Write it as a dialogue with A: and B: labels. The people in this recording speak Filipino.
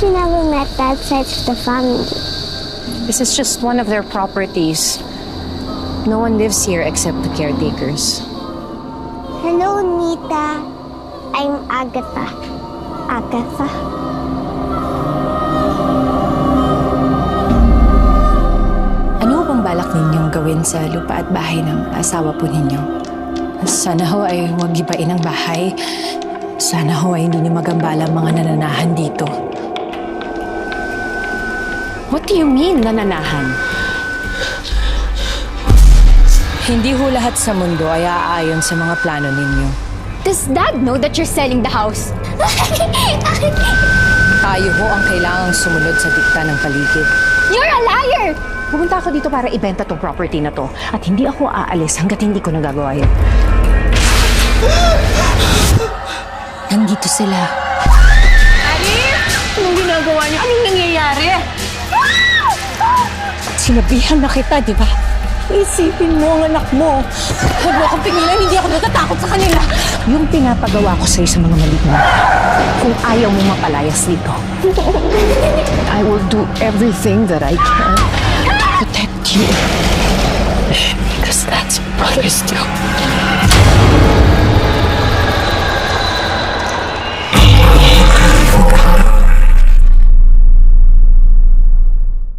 A: if you never met that side of the family?
B: This is just one of their properties. No one lives here except the caretakers.
A: Hello, Nita. I'm Agatha. Agatha.
B: Ano bang balak ninyong gawin sa lupa at bahay ng asawa po ninyo? Sana ho ay huwag gibain ang bahay. Sana ho ay hindi niyo magambala ang mga nananahan dito. What do you mean, nananahan? Hindi ho lahat sa mundo ay aayon sa mga plano ninyo.
C: Does Dad know that you're selling the house?
B: Tayo ho ang kailangang sumunod sa dikta ng paligid.
C: You're a liar!
B: Pumunta ako dito para ibenta tong property na to at hindi ako aalis hanggat hindi ko nagagawa yun. Nandito sila.
C: Anong ginagawa niyo? Anong nangyayari?
B: Sinabihan na kita, di ba? Isipin mo ang anak mo. Huwag mo akong pingilan, hindi ako natatakot sa kanila. Yung pinapagawa ko sa'yo sa mga mali mo, kung ayaw mo mapalayas dito, I will do everything that I can to protect you. Because that's what brothers do.